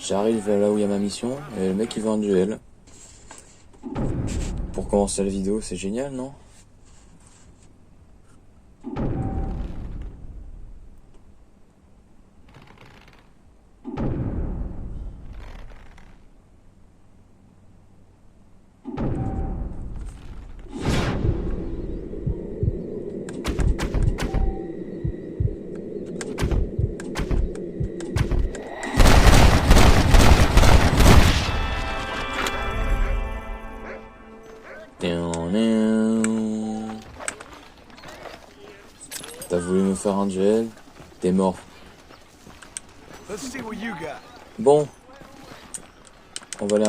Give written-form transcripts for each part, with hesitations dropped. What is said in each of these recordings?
J'arrive là où il y a ma mission et le mec il veut un duel. Pour commencer la vidéo, c'est génial, non? T'as voulu me faire un duel, t'es mort. Bon, on va aller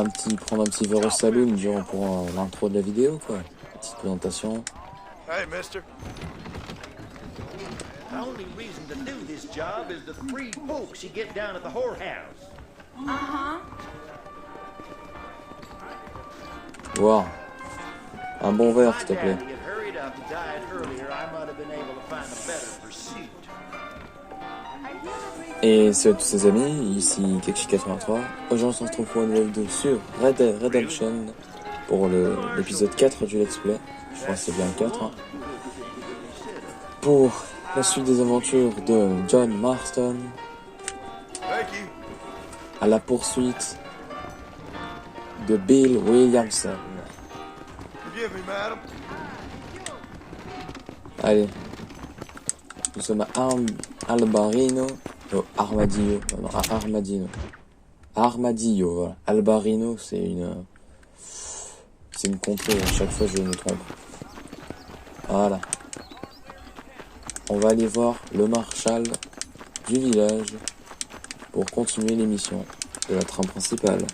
prendre un petit verre au saloon durant pour l'intro de la vidéo, quoi. Petite présentation. Hey, mister. The only reason to do this job is the 3 folks you get down at the whorehouse. Wow. Un bon verre, s'il te plaît. Et salut à tous ses amis, ici Kekshi83. Aujourd'hui on se retrouve pour une nouvelle vidéo sur Red Dead Redemption pour l'épisode 4 du Let's Play. Je crois que c'est bien le 4. Hein. Pour la suite des aventures de John Marston. À la poursuite de Bill Williamson. Allez, nous sommes à Albarino, Armadillo, non, à Armadillo, voilà. Albarino, c'est une contrée, à chaque fois je me trompe. Voilà. On va aller voir le Marshal du village pour continuer l'émission de la trame principale.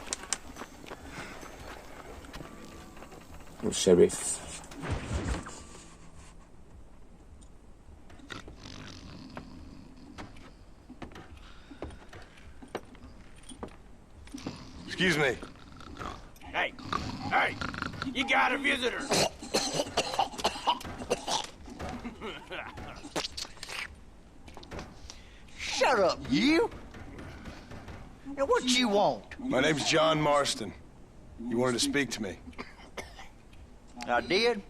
Le shérif. Excuse me. Hey, you got a visitor. Shut up, you! Now what you want? My name's John Marston. You wanted to speak to me. I did?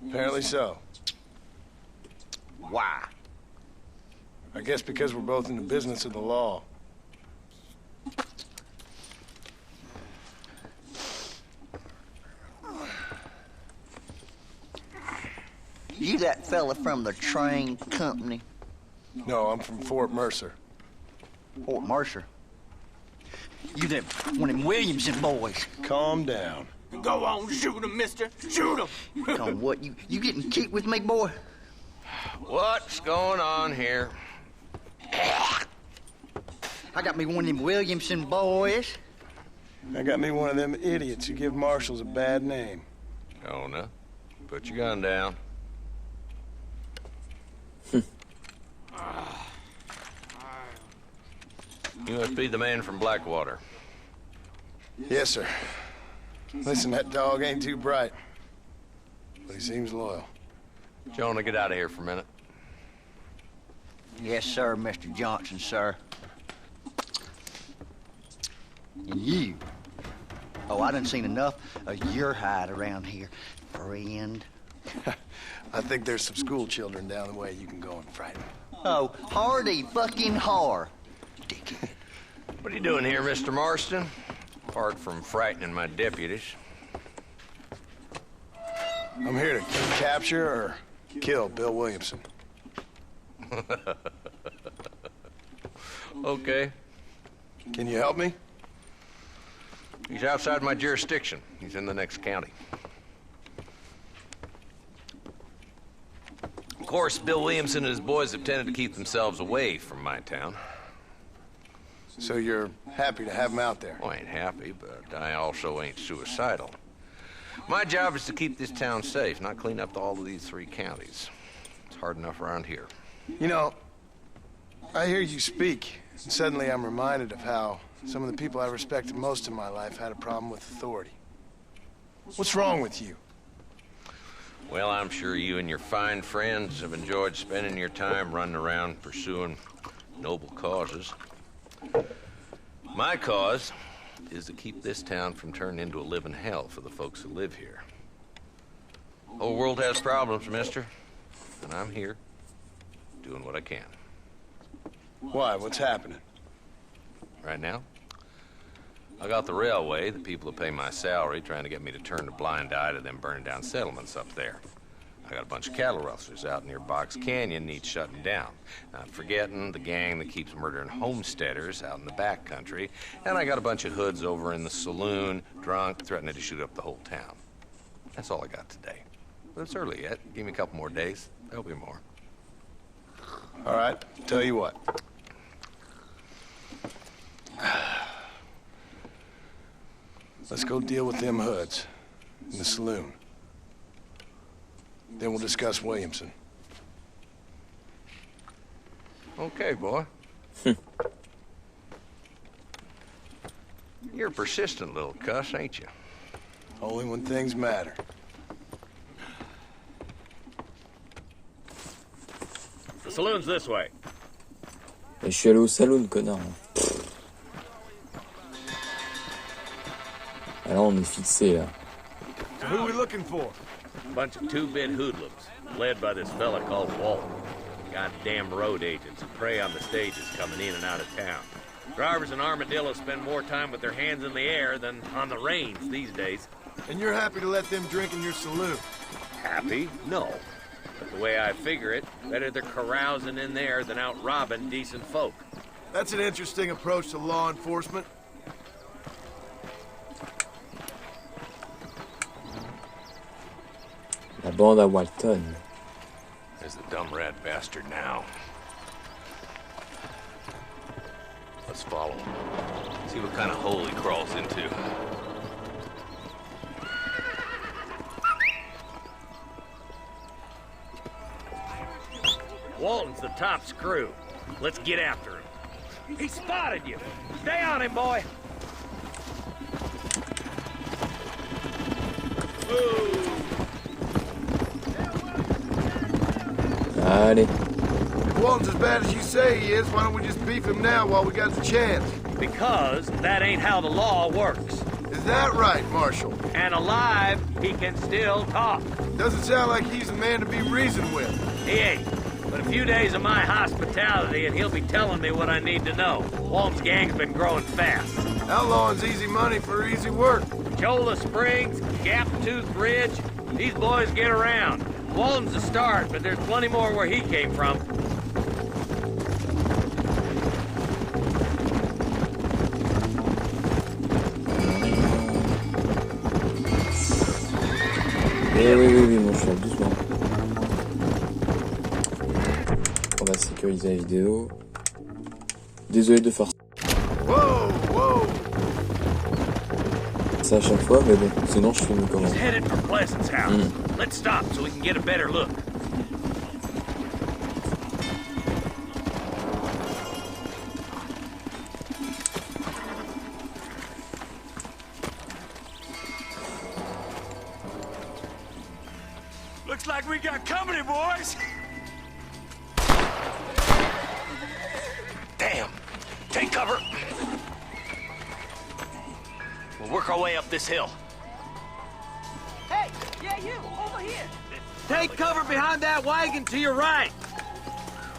Apparently so. Why? I guess because we're both in the business of the law. You that fella from the train company? No, I'm from Fort Mercer. Fort Mercer? You them one of them Williamson boys. Calm down. Go on, shoot him, mister. Shoot him. Come what, you getting kicked with me, boy? What's going on here? I got me one of them Williamson boys. I got me one of them idiots who give marshals a bad name. Oh, no. Put your gun down. You must be the man from Blackwater. Yes, sir. Listen, that dog ain't too bright, but he seems loyal. Jonah, get out of here for a minute. Yes, sir, Mr. Johnson, sir. And you? Oh, I done seen enough of your hide around here, friend. I think there's some school children down the way you can go and frighten. Oh, hardy fucking har. Dickhead. What are you doing here, Mr. Marston? Apart from frightening my deputies. I'm here to capture or kill Bill Williamson. Okay. Can you help me? He's outside my jurisdiction. He's in the next county. Of course, Bill Williamson and his boys have tended to keep themselves away from my town. So you're happy to have him out there? Well, I ain't happy, but I also ain't suicidal. My job is to keep this town safe, not clean up all of these 3 counties. It's hard enough around here. You know, I hear you speak, and suddenly I'm reminded of how some of the people I respected most in my life had a problem with authority. What's wrong with you? Well, I'm sure you and your fine friends have enjoyed spending your time running around pursuing noble causes. My cause is to keep this town from turning into a living hell for the folks who live here. Whole world has problems, mister. And I'm here, doing what I can. Why? What's happening? Right now, I got the railway, the people who pay my salary, trying to get me to turn a blind eye to them burning down settlements up there. I got a bunch of cattle rustlers out near Box Canyon needs shutting down. Not forgetting the gang that keeps murdering homesteaders out in the back country. And I got a bunch of hoods over in the saloon, drunk, threatening to shoot up the whole town. That's all I got today. But it's early yet. Give me a couple more days. There'll be more. All right, tell you what. Let's go deal with them hoods in the saloon. Then we'll discuss Williamson. Okay, boy. You're a persistent little cuss, ain't you? Only when things matter. The saloon's this way. Et je suis allé au saloon, connard. Ah là, on est fixé, là. So who are we looking for? Bunch of two-bit hoodlums, led by this fella called Walt. Goddamn road agents who prey on the stages coming in and out of town. Drivers in Armadillo spend more time with their hands in the air than on the reins these days. And you're happy to let them drink in your saloon? Happy? No. But the way I figure it, better they're carousing in there than out robbing decent folk. That's an interesting approach to law enforcement. La bande à Walton. There's the dumb rat bastard now. Let's follow him. See what kind of hole he crawls into. Walton's the top screw. Let's get after him. He spotted you. Stay on him, boy. Allez. If Walton's as bad as you say he is, why don't we just beef him now while we got the chance? Because that ain't how the law works. Is that right, Marshal? And alive, he can still talk. Doesn't sound like he's the man to be reasoned with. He ain't. But a few days of my hospitality and he'll be telling me what I need to know. Walton's gang's been growing fast. Outlawing's easy money for easy work. Cholla Springs, Gap Tooth Ridge, these boys get around. Walton's the start, but there's plenty more where he came from. Oui, mon chat, doucement. On va sécuriser la vidéo. Désolé de faire ça à chaque fois, mais bon, sinon je filme comment. He's headed for Pleasant's house. Let's stop so we can get a better look. Looks like we got company, boys. Damn! Take cover! We'll work our way up this hill. Hey, yeah, you, over here. Take cover behind that wagon to your right.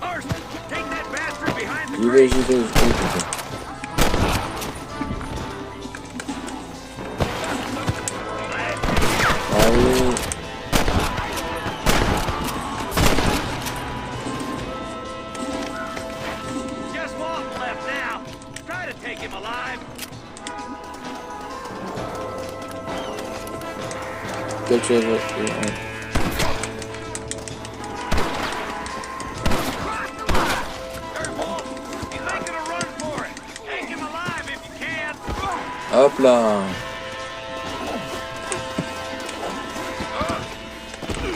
Marston, take that bastard behind the crate. J'y vais. Allez. Just one left now. Try to take him alive. Quelque chose. Ouais. He's making a run for it. Take him alive if you can. Hop là.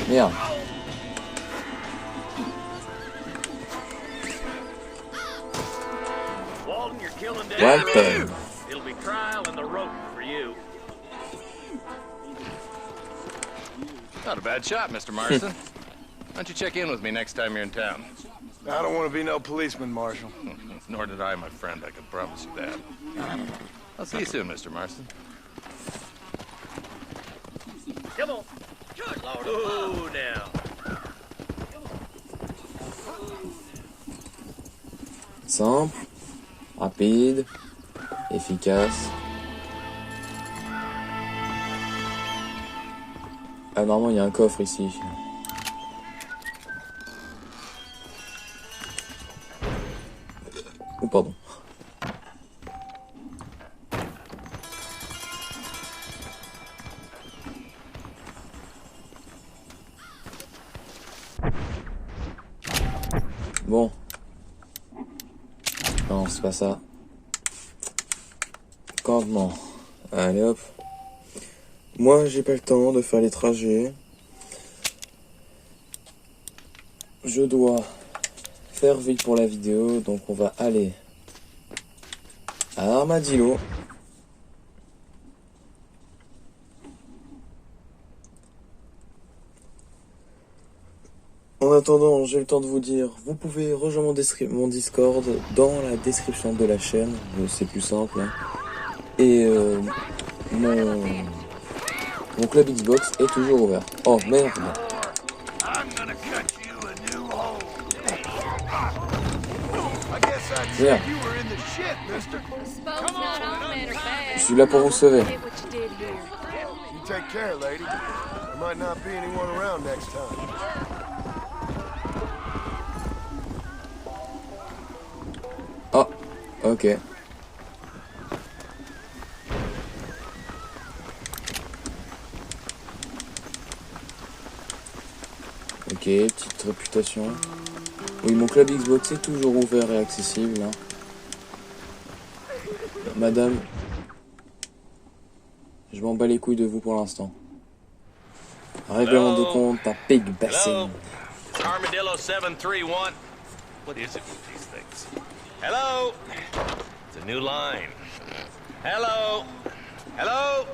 Merde. Walton, you're killing dead. Walton. It'll be trial and the rope for you. Not a bad shot, Mr. Marston. Why don't you check in with me next time you're in town? I don't want to be no policeman, Marshal. Nor did I, my friend. I can promise you that. I'll see you soon, Mr. Marston. Come on. Good Lord. Oh, now. Simple, rapide, efficace. Ah, normalement, il y a un coffre ici. Oh, pardon. Bon. Non, c'est pas ça. Campement. Allez hop. Moi, j'ai pas le temps de faire les trajets. Je dois faire vite pour la vidéo, donc on va aller à Armadillo. En attendant, j'ai le temps de vous dire, vous pouvez rejoindre mon Discord dans la description de la chaîne, c'est plus simple. Hein. Et mon club Xbox est toujours ouvert. Oh merde. Merde. Je suis là pour vous sauver. You take care, lady. There might not be anyone around next time. Oh, ok. Ok, petite réputation. Oui, mon club Xbox est toujours ouvert et accessible. Hein. Madame, je m'en bats les couilles de vous pour l'instant. Règlement de compte à Pig Basin. It's Armadillo 731. What is it with these things? Hello? It's a new line. Hello? Hello?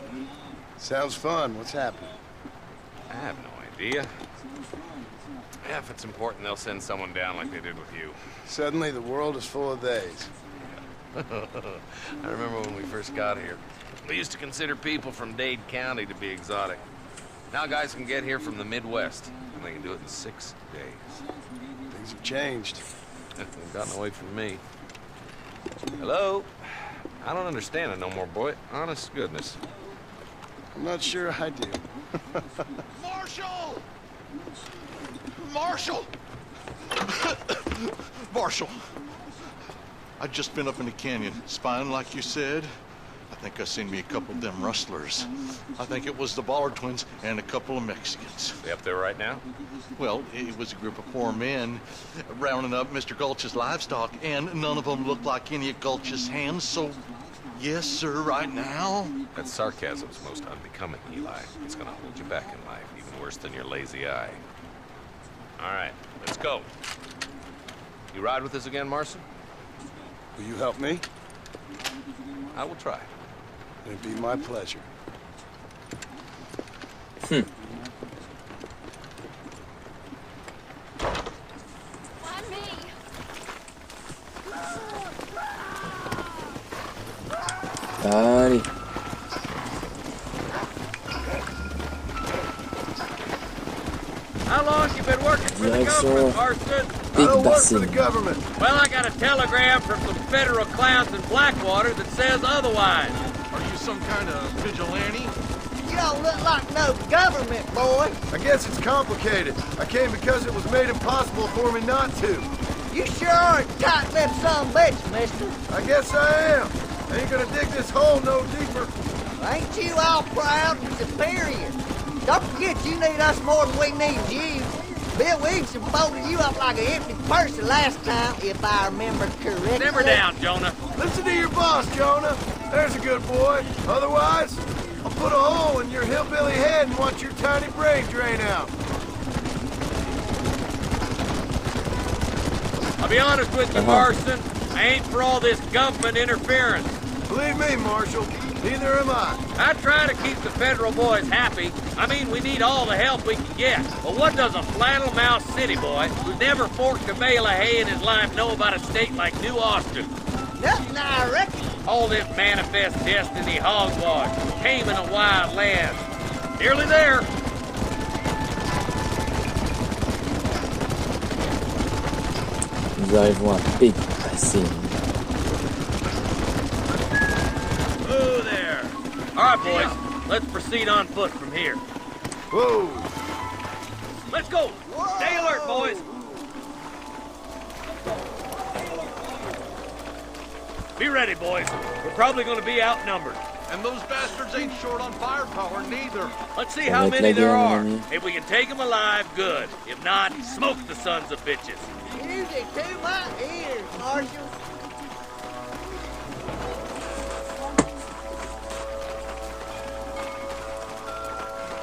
Sounds fun. What's happening? I have no idea. Yeah, if it's important, they'll send someone down like they did with you. Suddenly, the world is full of theys. I remember when we first got here. We used to consider people from Dade County to be exotic. Now guys can get here from the Midwest, and they can do it in 6 days. Things have changed. They've gotten away from me. Hello? I don't understand it no more, boy. Honest to goodness. I'm not sure I do. Marshal! Marshal! Marshal! I've just been up in the canyon, spying like you said. I think I seen me a couple of them rustlers. I think it was the Ballard twins and a couple of Mexicans. They up there right now? Well, it was a group of poor men rounding up Mr. Gulch's livestock, and none of them looked like any of Gulch's hands, so yes, sir, right now. That sarcasm's most unbecoming, Eli. It's gonna hold you back in life, even worse than your lazy eye. All right, let's go. You ride with us again, Marston? Will you help me? I will try. It'd be my pleasure. Allez. How long you been working for the government, Marston? I don't work for Basin. the government. Well, I got a telegram from some federal clowns in Blackwater that says otherwise. Are you some kind of vigilante? You don't look like no government, boy. I guess it's complicated. I came because it was made impossible for me not to. You sure are a tight-lipped son of a bitch, mister. I guess I am. I ain't gonna dig this hole no deeper. Ain't you all proud and superior? Don't forget you need us more than we need you. Bill Williamson folded you up like an empty person last time, if I remember correctly. Simmer down, Jonah. Listen to your boss, Jonah. There's a good boy. Otherwise, I'll put a hole in your hillbilly head and watch your tiny brain drain out. I'll be honest with you, Marston. I ain't for all this government interference. Believe me, Marshal, neither am I. I try to keep the federal boys happy. I mean, we need all the help we can get. But what does a flannel-mouthed city boy who's never forked a bale of hay in his life know about a state like New Austin? Nothing, I reckon. All this manifest destiny hogwash, taming a wild land. Nearly there. Nous arrivons à Big Basin. Oh, there. All right, boys. Let's proceed on foot from here. Whoa! Let's go. Stay alert, boys. Be ready, boys. We're probably going to be outnumbered. And those bastards ain't short on firepower, neither. Let's see how many there are. If we can take them alive, good. If not, smoke the sons of bitches. Music to my ears, Marshal.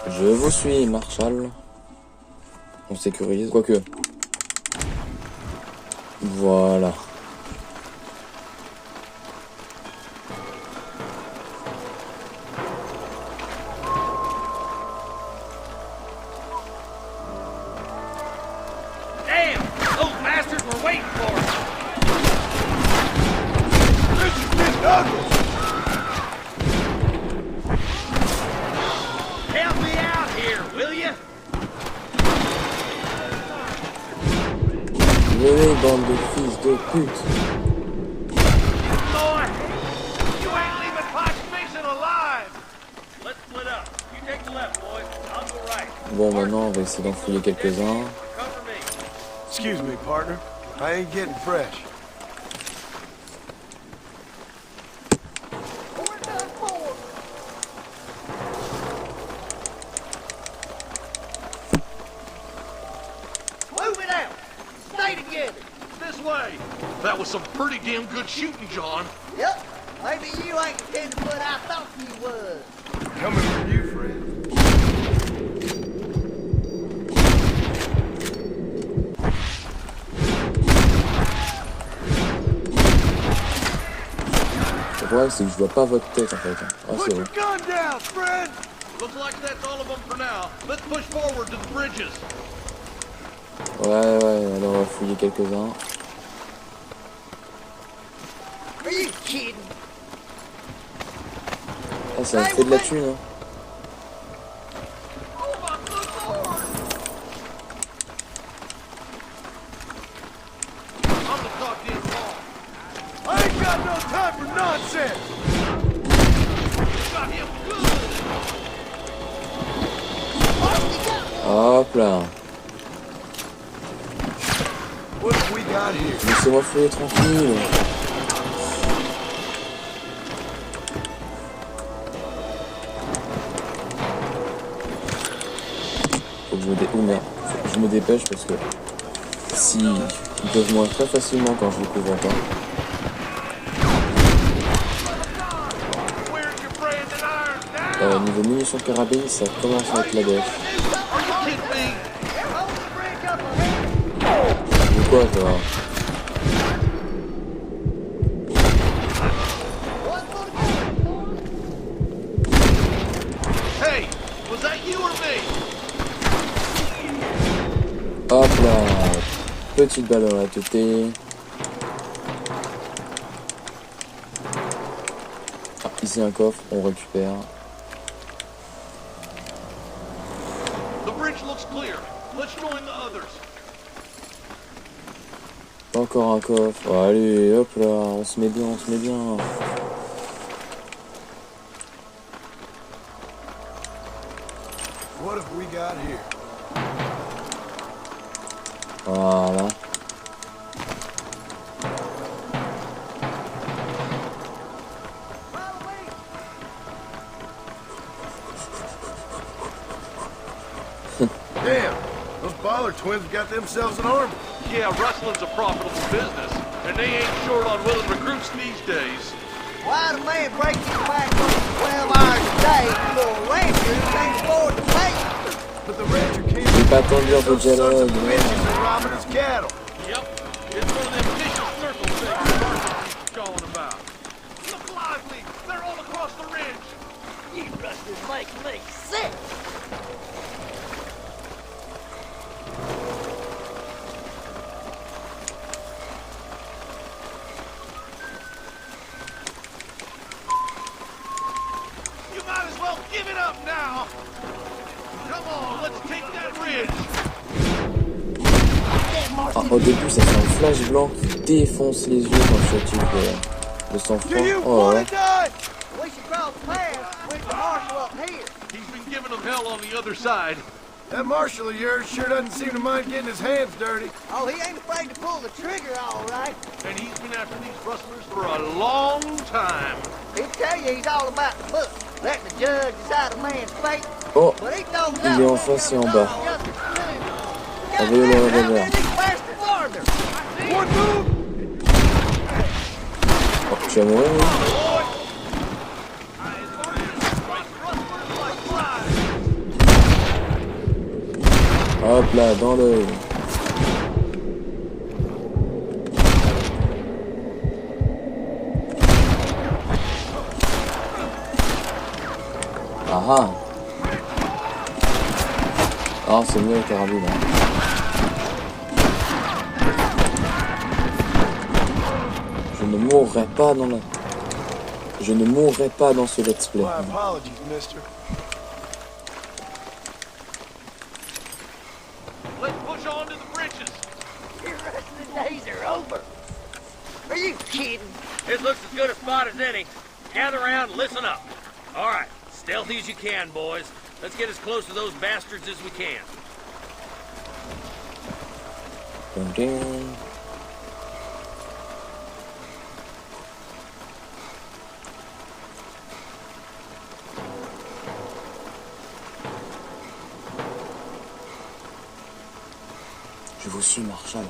Je vous suis, Marshal. On sécurise, quoique. Voilà. Damn! Those bastards were waiting for us! This is Miss Douglas! Help me out here, will you? Venez, bande de fils de pute. Boy! You ain't leaving Posh Mason alive! Let's split up. You take the left, boys. I'll go right. Bon, maintenant, on va essayer d'en fouiller quelques-uns. Cover me. Excuse me, partner. I ain't getting fresh. Move it out. Stay together. This way. That was some pretty damn good shooting, John. Yep. Maybe you ain't the tenderfoot I thought you was. Coming for you, friend. Le problème, c'est que je vois pas votre tête en fait. Ah, Put c'est your bon. gun down, friend! Looks like that's all of them for now. Let's push forward to the bridges. Ouais, alors on va fouiller quelques-uns. Are you kidding? Ah, ça me fait de la thune, hein. Oh my good lord! I'm the goddamn wall. I ain't got no time for nonsense! Got him good. Hop là. What have we got here? Laissez-moi fouiller tranquille. Faut que je me Ouh, merde. Faut que je me dépêche parce que si ils peuvent mourir très facilement quand je les couvre pas. Niveau munitions de carabine, ça commence à être la def. C'est quoi toi? Hey, was that you or me? Hop là, petite balle dans la tête. Ah, ici un coffre, on récupère. The bridge looks clear. Let's join the others. Encore un coffre. Oh, allez, hop là, on se met bien, on se met bien. What have we got here? Voilà. Damn, those Baller twins got themselves an army. Yeah, rustling's a profitable business, and they ain't short on willing recruits these days. Why the man break his back working 12 hours a day for a rancher who can't afford to pay? But the rancher can't J'ai pas attendu un peu de those sons of dialogue. bitches are robbing his cattle. Yep, it's one of them vicious circle things Marston keeps calling about. Look lively, make me sick. You might as well give it up now. Come on, let's take that ridge. Ah, au début, ça fait un flash blanc qui défonce les yeux quand tu actives le sang-froid. Oh ouais. We should cross paths with the Marshal up here. He's been giving them hell on the other side. That Marshal of yours sure doesn't seem to mind getting his hands dirty. Oh, he ain't afraid to pull the trigger, all right. And he's been after these rustlers for a long time. He'll tell you he's all about the book, letting the judge decide a man's fate. Oh, But he knows il est en face et en bas. Avec le revolver. Oh, tu vas mourir, oui. Hop là, dans l'œil. Ah ah. Ah, c'est mieux le carabine. Hein. Je ne mourrai pas dans la... Je ne mourrai pas dans ce let's play. My apologies, mister. Let's push on to the bridges. Your wrestling days are over. Are you kidding? This looks as good a spot as any. Gather around and listen up. All right, stealthy as you can, boys. Let's get as close to those bastards as we can. Dun, dun. Je vous suis, Marshal.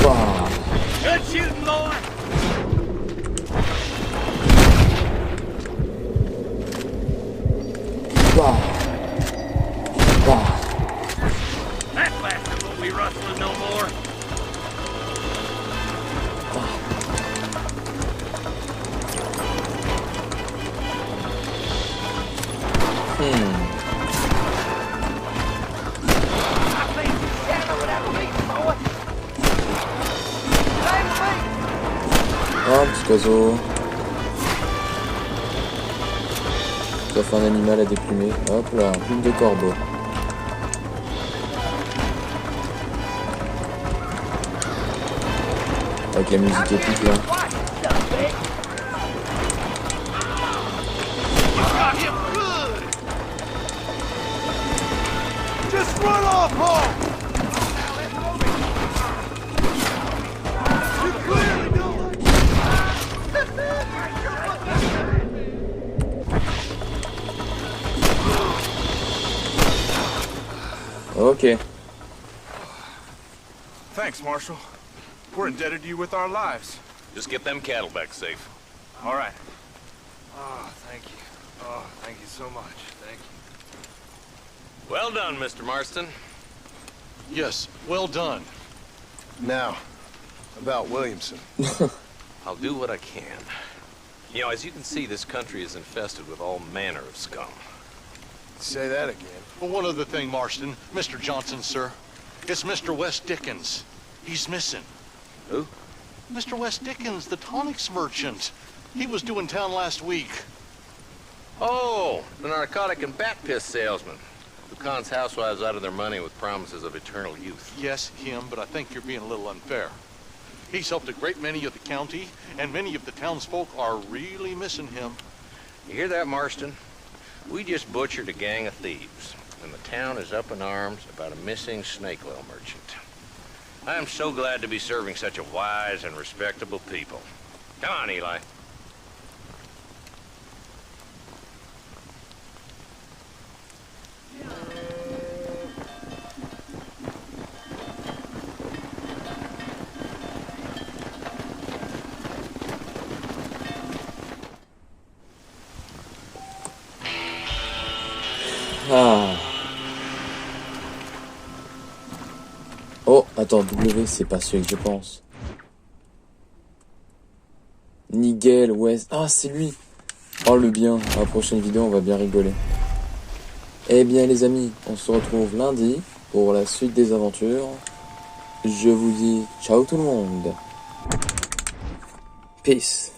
Wow. Good shooting, boy. Wow. Wow. That bastard won't be rustling no more. I think you stand over that meat, boy. Same with me. Oh, petit oiseau. Ça fait un animal à déplumer. Hop là, plume de corbeau. Avec la musique épique là. Got him good. Just run off, Paul. You clearly don't. Ok. Thanks, Marshal. We're indebted to you with our lives. Just get them cattle back safe. All right. Oh, thank you. Oh, thank you so much. Thank you. Well done, Mr. Marston. Yes, well done. Now, about Williamson. I'll do what I can. You know, as you can see, this country is infested with all manner of scum. Say that again. Well, one other thing, Marston. Mr. Johnson, sir. It's Mr. Wes Dickens. He's missing. Who? Mr. Wes Dickens, the tonics merchant. He was due in town last week. Oh, the narcotic and bat piss salesman who cons housewives out of their money with promises of eternal youth. Yes, him, but I think you're being a little unfair. He's helped a great many of the county, and many of the townsfolk are really missing him. You hear that, Marston? We just butchered a gang of thieves, and the town is up in arms about a missing snake oil merchant. I am so glad to be serving such a wise and respectable people. Come on, Eli. Ah. Oh, attends, W, c'est pas celui que je pense. Nigel West. Ah, c'est lui. Oh, le bien. À la prochaine vidéo, on va bien rigoler. Eh bien, les amis, on se retrouve lundi pour la suite des aventures. Je vous dis ciao tout le monde. Peace.